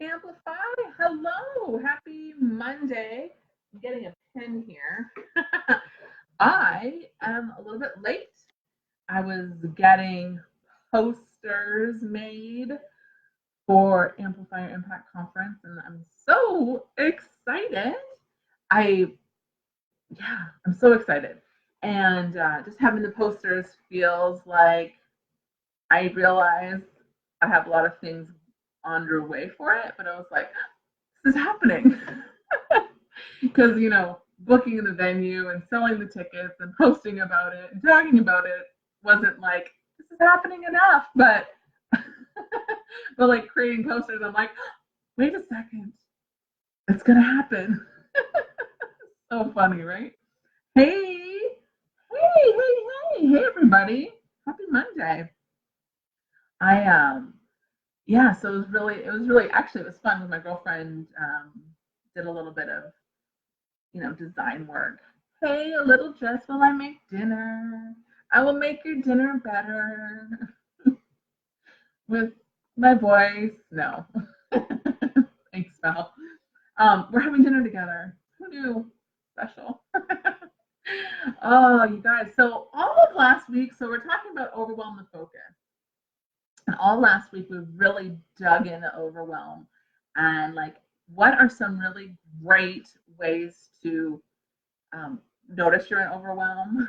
Amplify. Hello. Happy Monday. I'm getting a pen here. I am a little bit late. I was getting posters made for Amplify Your Impact Conference, and I'm so excited. I, I'm so excited. And just having the posters feels like I realize I have a lot of things underway for it, but I was like, this is happening. Because, booking the venue and selling the tickets and posting about it and talking about it wasn't like, this is happening enough. But, but like creating posters, I'm like, wait a second, it's going to happen. So funny, right? Hey, everybody. Happy Monday. Yeah, so it was really actually it was fun with my girlfriend. Did a little bit of design work. Hey, a little dress while I make dinner. I will make your dinner better with my voice. No, thanks, Mel. We're having dinner together. Who knew? Special. Oh, you guys. So all of last week, so we're talking about overwhelm and focus. And all last week, we really dug into overwhelm and like, what are some really great ways to notice you're in overwhelm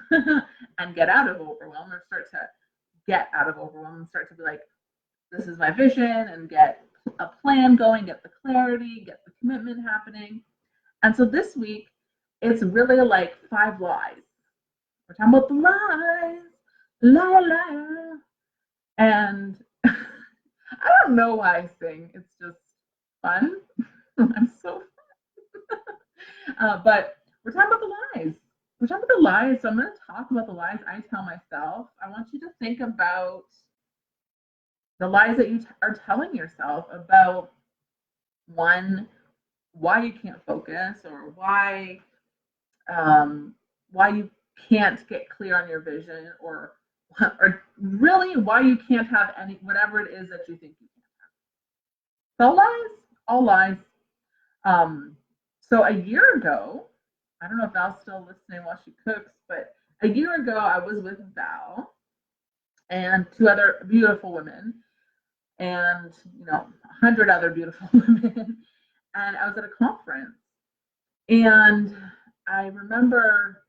and get out of overwhelm, or start to get out of overwhelm and start to be like, this is my vision, and get a plan going, get the clarity, get the commitment happening. And so this week, it's really like 5 lies. We're talking about the lies, la. And I don't know why I sing. It's just fun. I'm so fun. But we're talking about the lies. We're talking about the lies. So I'm going to talk about the lies I tell myself. I want you to think about the lies that you are telling yourself about, one, why you can't focus, or why you can't get clear on your vision, or really why you can't have any, whatever it is that you think you can't have. So lies, all lies. So a year ago, I don't know if Val's still listening while she cooks, but a year ago I was with Val and 2 other beautiful women, and 100 other beautiful women, and I was at a conference, and I remember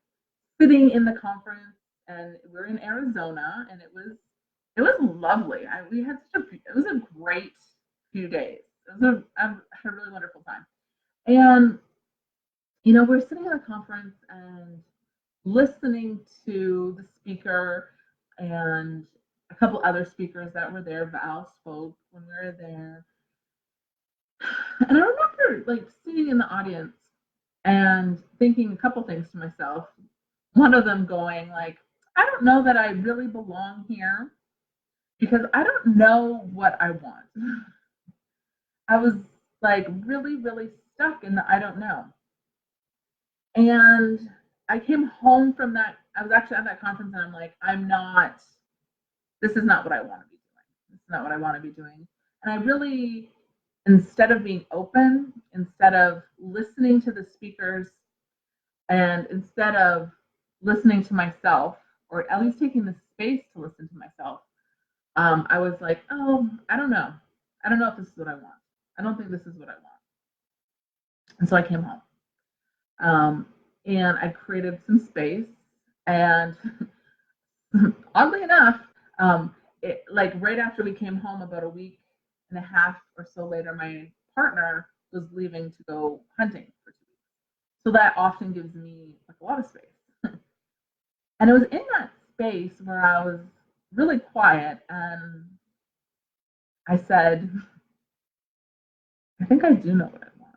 sitting in the conference, and we're in Arizona, and it was lovely. We had it was a great few days. I had a really wonderful time. And we're sitting at a conference and listening to the speaker and a couple other speakers that were there. Val spoke when we were there. And I remember like sitting in the audience and thinking a couple things to myself. One of them going like, I don't know that I really belong here, because I don't know what I want. I was like really, really stuck in the I don't know. And I came home from that. I was actually at that conference, and I'm like, this is not what I want to be doing. This is not what I want to be doing. And I really, instead of being open, instead of listening to the speakers, and instead of listening to myself, or at least taking the space to listen to myself, I was like, oh, I don't know. I don't know if this is what I want. I don't think this is what I want. And so I came home. And I created some space. And oddly enough, like right after we came home, about a week and a half or so later, my partner was leaving to go hunting for 2 weeks. So that often gives me like a lot of space. And it was in that space where I was really quiet, and I said, I think I do know what I want.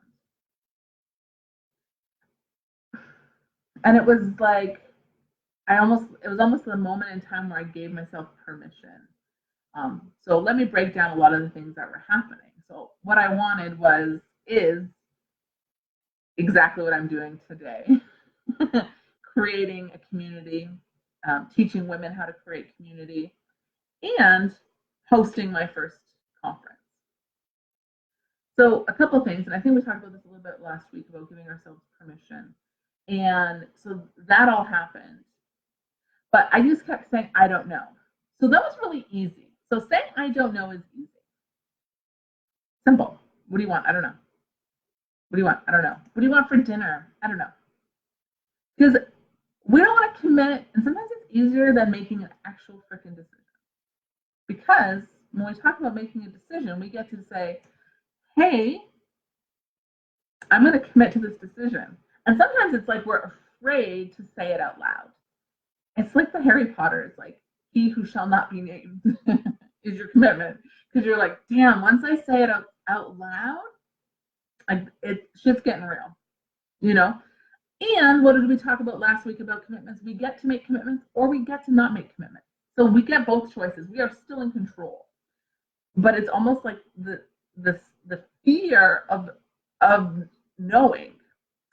And it was like, it was almost the moment in time where I gave myself permission. So let me break down a lot of the things that were happening. So what I wanted is exactly what I'm doing today. Creating a community, teaching women how to create community, and hosting my first conference. So a couple of things, and I think we talked about this a little bit last week about giving ourselves permission. And so that all happened. But I just kept saying, I don't know. So that was really easy. So saying I don't know is easy. Simple. What do you want? I don't know. What do you want? I don't know. What do you want for dinner? I don't know. Because we don't want to commit, and sometimes it's easier than making an actual freaking decision. Because when we talk about making a decision, we get to say, hey, I'm going to commit to this decision. And sometimes it's like we're afraid to say it out loud. It's like the Harry Potter. It's like, he who shall not be named is your commitment. Because you're like, damn, once I say it out loud, shit's getting real, you know? And what did we talk about last week about commitments? We get to make commitments or we get to not make commitments. So we get both choices. We are still in control. But it's almost like the fear of knowing,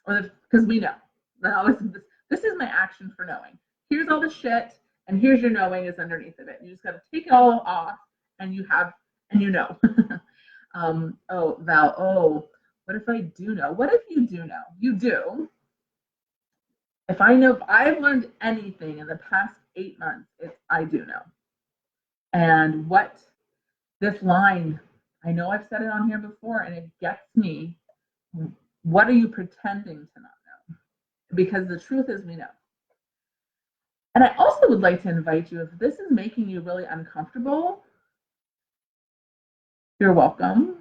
or because we know. This is my action for knowing. Here's all the shit, and here's your knowing is underneath of it. You just got to take it all off, and you know. Oh, Val. Oh, what if I do know? What if you do know? You do. If I've learned anything in the past 8 months, it's I do know. And what this line, I know I've said it on here before, and it gets me. What are you pretending to not know? Because the truth is we know. And I also would like to invite you, if this is making you really uncomfortable, you're welcome.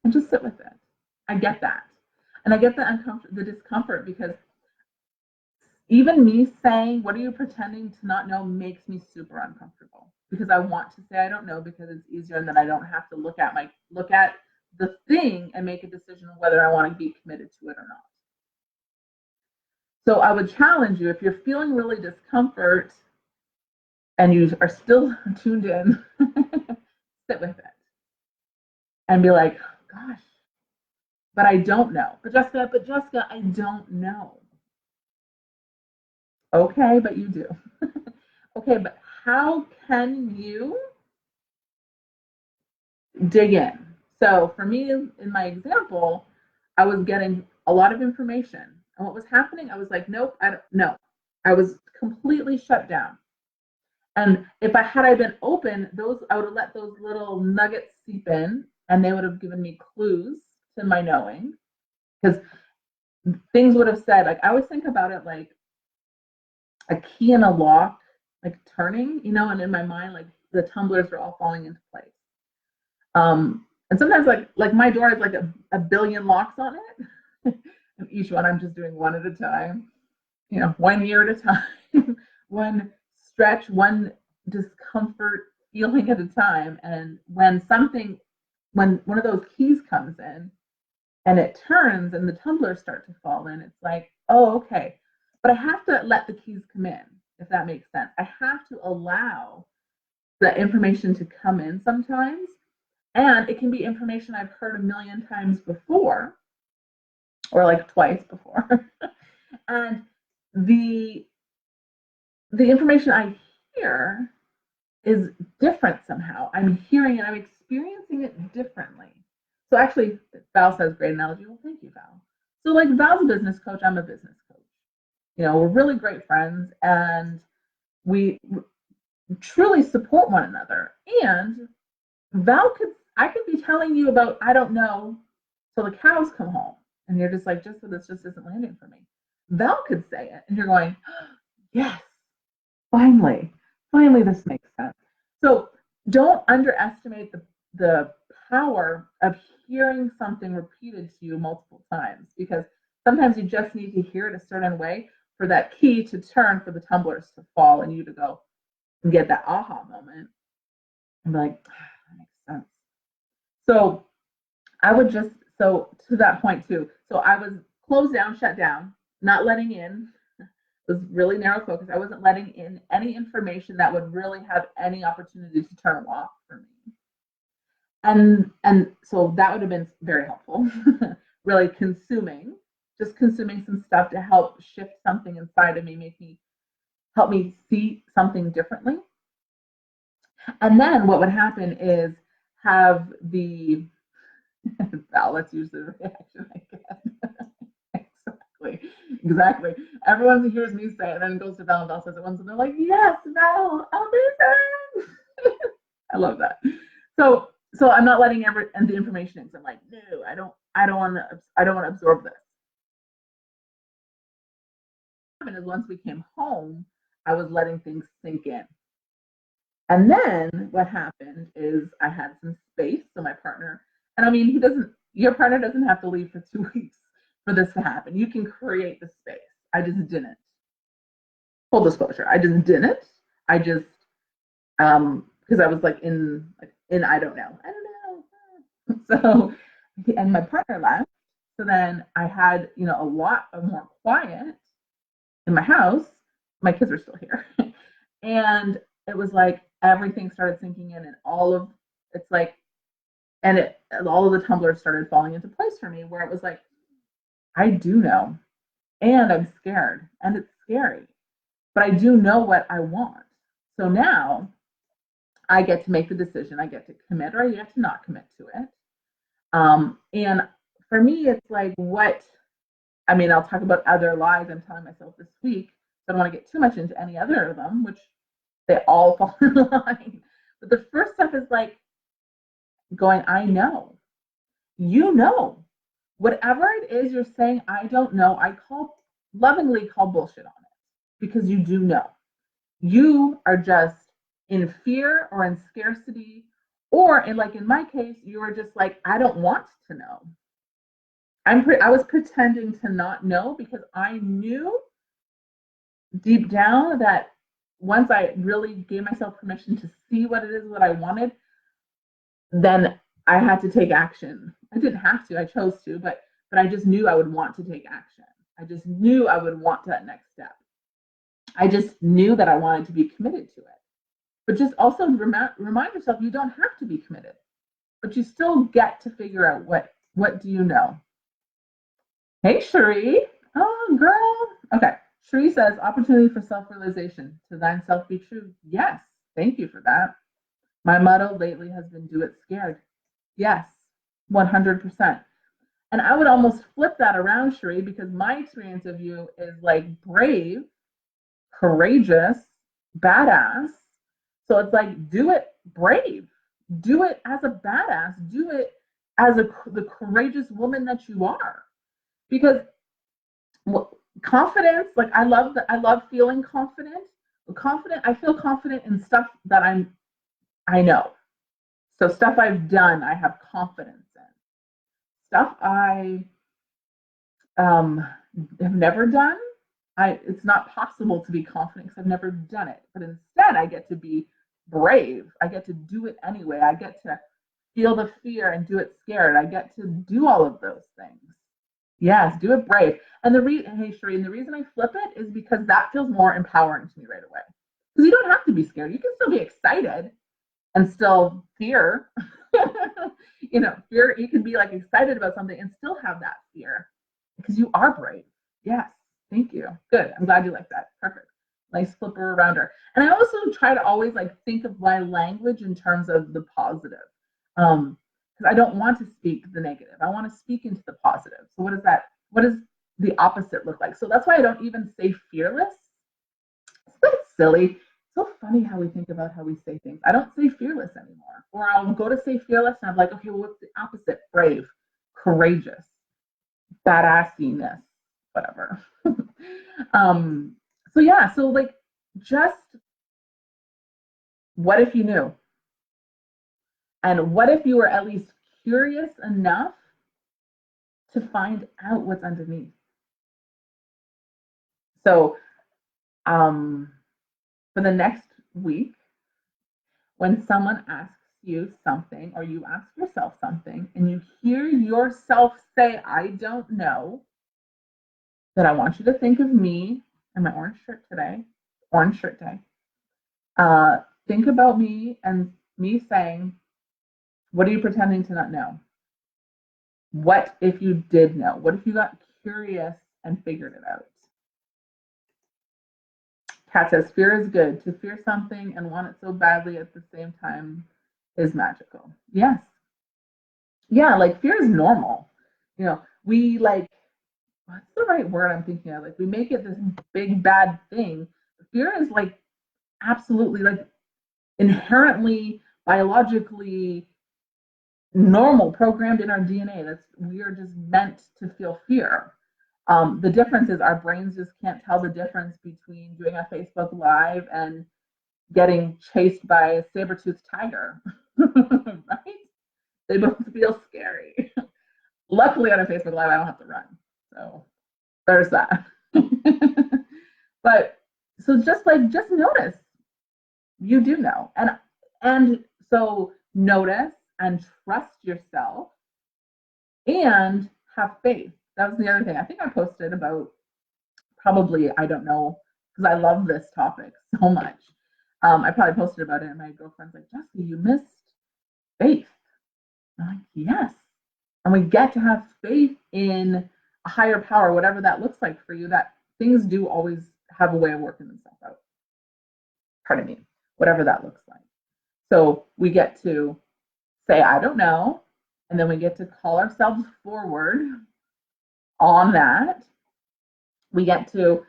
And just sit with it. I get that. And I get the discomfort, because even me saying, what are you pretending to not know, makes me super uncomfortable, because I want to say I don't know, because it's easier, and then I don't have to look at the thing and make a decision on whether I want to be committed to it or not. So I would challenge you, if you're feeling really discomfort and you are still tuned in, sit with it and be like, gosh, but I don't know. But Jessica, I don't know. Okay, but you do. Okay, but how can you dig in? So for me, in my example, I was getting a lot of information. And what was happening, I was like, nope, I don't know. I was completely shut down. And if I been open, I would have let those little nuggets seep in, and they would have given me clues to my knowing. Because things would have said, like, I always think about it like a key in a lock, like turning, and in my mind, like the tumblers are all falling into place. And sometimes like my door has like a billion locks on it. And each one I'm just doing one at a time, 1 year at a time, one stretch, one discomfort feeling at a time. And when one of those keys comes in and it turns and the tumblers start to fall in, it's like, oh, okay. But I have to let the keys come in, if that makes sense. I have to allow the information to come in sometimes. And it can be information I've heard a million times before, or like twice before. And the information I hear is different somehow. I'm hearing and I'm experiencing it differently. So actually, Val says, great analogy. Well, thank you, Val. So like Val's a business coach, I'm a business coach. We're really great friends, and we truly support one another. And I could be telling you about, I don't know, till the cows come home. And you're just like, this just isn't landing for me. Val could say it, and you're going, yes, finally this makes sense. So don't underestimate the power of hearing something repeated to you multiple times, because sometimes you just need to hear it a certain way for that key to turn, for the tumblers to fall, and you to go and get that aha moment and be like, that makes sense. So I would to that point too. So I was closed down, shut down, not letting in. It was really narrow focus. I wasn't letting in any information that would really have any opportunity to turn off for me. And so that would have been very helpful. Really consuming some stuff to help shift something inside of me, help me see something differently. And then what would happen is have the Val, that's usually the reaction I get. Exactly. Everyone hears me say it and then goes to Val and Val says it once and they're like, yes, Val, amazing. I love that. So I'm not letting the information in. So I'm like, no, I don't want to absorb this. What happened is once we came home, I was letting things sink in. And then what happened is I had some space. So my partner, and I mean, your partner doesn't have to leave for 2 weeks for this to happen. You can create the space. I just didn't. Full disclosure, I just didn't. I just, because I was like in I don't know. So, and my partner left. So then I had, a lot of more quiet in my house. My kids are still here. And it was like everything started sinking in and it's like, and all of the tumblers started falling into place for me where it was like, I do know, and I'm scared, and it's scary, but I do know what I want. So now I get to make the decision. I get to commit or I get to not commit to it. And for me, it's like I'll talk about other lies I'm telling myself this week. So I don't want to get too much into any other of them, which they all fall in line. But the first step is like going, I know. You know. Whatever it is you're saying, I don't know, I lovingly call bullshit on it because you do know. You are just in fear or in scarcity, or in my case, you are just like, I don't want to know. I was pretending to not know because I knew deep down that once I really gave myself permission to see what it is that I wanted, then I had to take action. I didn't have to, I chose to, but I just knew I would want to take action. I just knew I would want that next step. I just knew that I wanted to be committed to it. But just also remind yourself you don't have to be committed, but you still get to figure out what do you know. Hey, Cherie. Oh, girl. Okay. Cherie says, opportunity for self-realization. To thine self be true. Yes. Thank you for that. My motto lately has been do it scared. Yes. 100%. And I would almost flip that around, Cherie, because my experience of you is like brave, courageous, badass. So it's like, do it brave. Do it as a badass. Do it as the courageous woman that you are. Because confidence, like I love feeling confident. I feel confident in stuff that I know. So stuff I've done, I have confidence in. Stuff I have never done, it's not possible to be confident because I've never done it. But instead, I get to be brave. I get to do it anyway. I get to feel the fear and do it scared. I get to do all of those things. Yes, do it brave. And hey, Shereen, the reason I flip it is because that feels more empowering to me right away. Because you don't have to be scared. You can still be excited and still fear. Fear, you can be like excited about something and still have that fear because you are brave. Yes, thank you. Good. I'm glad you like that. Perfect. Nice flipper arounder. And I also try to always think of my language in terms of the positive. Because I don't want to speak the negative. I want to speak into the positive. So what does the opposite look like? So that's why I don't even say fearless. It's silly. It's so funny how we think about how we say things. I don't say fearless anymore. Or I'll go to say fearless and I'm like, okay, well, what's the opposite? Brave, courageous, badassiness, whatever. So yeah, so just what if you knew? And what if you were at least curious enough to find out what's underneath? So for the next week, when someone asks you something or you ask yourself something and you hear yourself say, I don't know, then I want you to think of me and my orange shirt today, orange shirt day. Think about me and me saying, what are you pretending to not know? What if you did know? What if you got curious and figured it out? Kat says, fear is good. To fear something and want it so badly at the same time is magical. Yes. yeah, like fear is normal. You know, we like, what's the right word I'm thinking of? Like we make it this big bad thing. Fear is like absolutely like inherently biologically normal, programmed in our DNA. That's we are just meant to feel fear. The difference is our brains just can't tell the difference between doing a Facebook Live and getting chased by a saber-toothed tiger, right? They both feel scary. Luckily, on a Facebook Live, I don't have to run, so there's that. But so just notice you do know, and so notice and trust yourself and have faith. That was the other thing. I think I posted about probably, I don't know, because I love this topic so much. I probably posted about it, and my girlfriend's like, Jessica, you missed faith. I'm like, yes. And we get to have faith in a higher power, whatever that looks like for you, that things do always have a way of working themselves out. Pardon me, whatever that looks like. So we get to say, I don't know. And then we get to call ourselves forward on that. We get to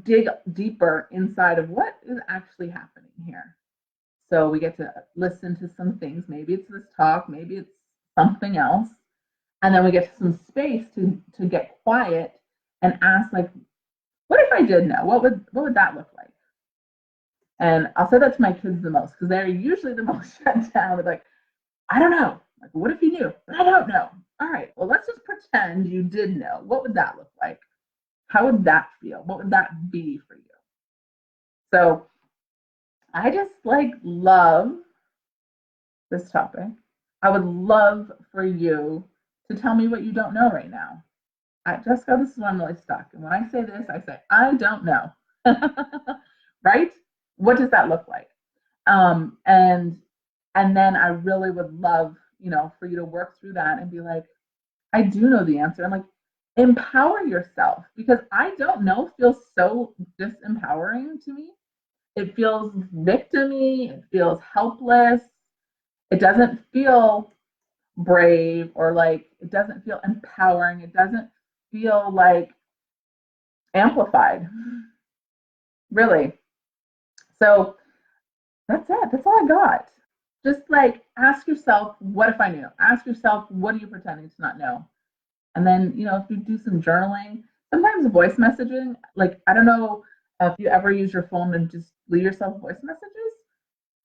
dig deeper inside of what is actually happening here. So we get to listen to some things. Maybe it's this talk, maybe it's something else. And then we get some space to get quiet and ask, like, what if I did know? What would that look like? And I'll say that to my kids the most because they're usually the most shut down. They're like, I don't know. Like, what if you knew? But I don't know. All right, well, let's just pretend you did know. What would that look like? How would that feel? What would that be for you? So I just like love this topic. I would love for you to tell me what you don't know right now. Jessica, this is when I'm really stuck. And when I say this, I say, I don't know. Right? What does that look like? Um, and and then I really would love, for you to work through that and be like, I do know the answer. I'm like, empower yourself because I don't know feels so disempowering to me. It feels victimy, it feels helpless. It doesn't feel brave or like it doesn't feel empowering. It doesn't feel like amplified, really. So that's it. That's all I got. Just like ask yourself, what if I knew? Ask yourself, what are you pretending to not know? And then, if you do some journaling, sometimes voice messaging, like, I don't know if you ever use your phone and just leave yourself voice messages.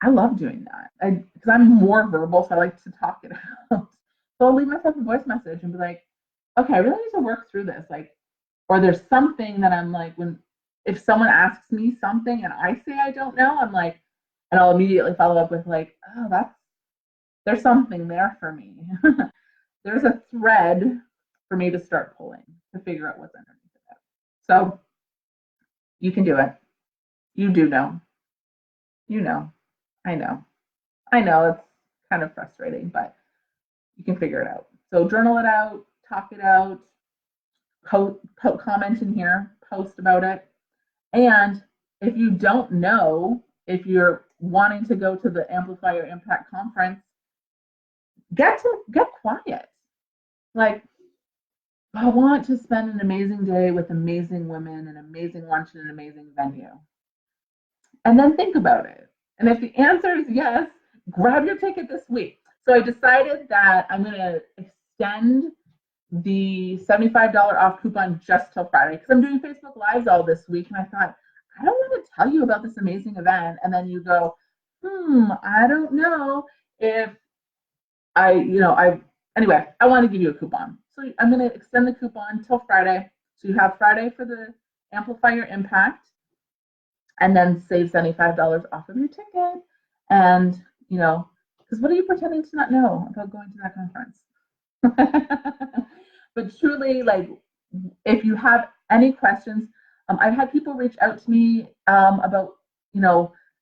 I love doing that because I'm more verbal, so I like to talk it out. So I'll leave myself a voice message and be like, okay, I really need to work through this. Like, or there's something that I'm like, if someone asks me something and I say I don't know, I'm like, and I'll immediately follow up with like, oh, there's something there for me. There's a thread for me to start pulling to figure out what's underneath it. So you can do it. You do know. You know. I know. I know it's kind of frustrating, but you can figure it out. So journal it out, talk it out, comment in here, post about it. And if you don't know if you're wanting to go to the Amplify Your Impact conference, get quiet. Like, I want to spend an amazing day with amazing women, an amazing lunch in an amazing venue. And then think about it. And if the answer is yes, grab your ticket this week. So I decided that I'm going to extend the $75 off coupon just till Friday because I'm doing Facebook Lives all this week. And I thought, I don't want to tell you about this amazing event. And then you go, I don't know if anyway, I want to give you a coupon. So I'm going to extend the coupon till Friday. So you have Friday for the Amplify Your Impact and then save $75 off of your ticket. And, because what are you pretending to not know about going to that conference? But truly, like, if you have any questions, I've had people reach out to me about,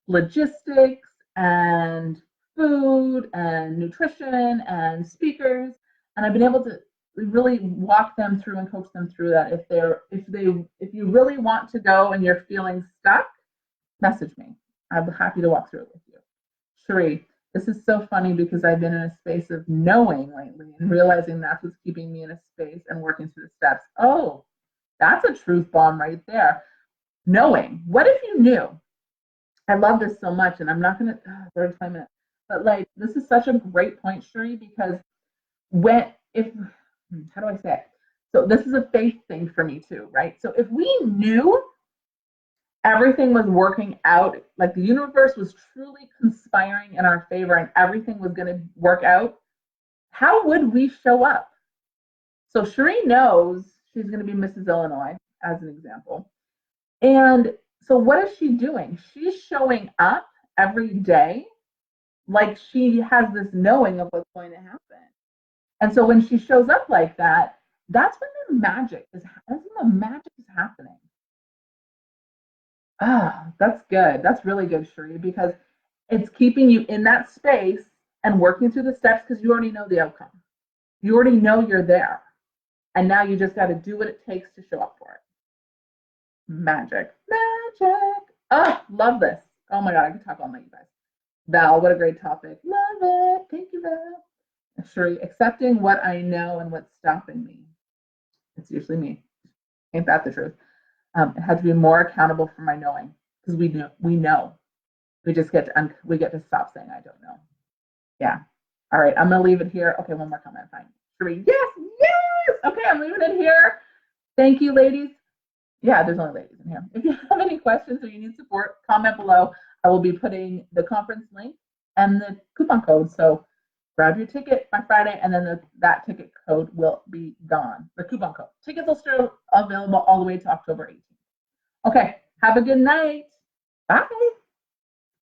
logistics and food and nutrition and speakers, and I've been able to really walk them through and coach them through that. If you really want to go and you're feeling stuck, message me. I'm happy to walk through it with you. Cherie, This is so funny because I've been in a space of knowing lately and realizing that's what's keeping me in a space and working through the steps. Oh, that's a truth bomb right there. Knowing. What if you knew? I love this so much, and I'm not going to, 35 minutes, but like, this is such a great point, Sheree, because if, how do I say it? So this is a faith thing for me too, right? So if we knew everything was working out, like the universe was truly conspiring in our favor and everything was going to work out, how would we show up? So Sheree knows she's going to be Mrs. Illinois, as an example. And so what is she doing? She's showing up every day like she has this knowing of what's going to happen. And so when she shows up like that, that's when that's when the magic is happening. Ah, that's good. That's really good, Sheree, because it's keeping you in that space and working through the steps because you already know the outcome. You already know you're there. And now you just got to do what it takes to show up for it. Magic. Magic. Oh, love this. Oh my God, I could talk all night, you guys. Val, what a great topic. Love it. Thank you, Val. Sheree, accepting what I know and what's stopping me. It's usually me. Ain't that the truth? It has to be more accountable for my knowing because we know. We just get to stop saying I don't know. Yeah. All right. I'm gonna leave it here. Okay, one more comment. Fine. Sheree, yes. Okay, I'm leaving it here. Thank you, ladies. Yeah, there's only ladies in here. If you have any questions or you need support, comment below. I will be putting the conference link and the coupon code. So grab your ticket by Friday, and then that ticket code will be gone. The coupon code. Tickets will still available all the way to October 18th. Okay, have a good night. Bye.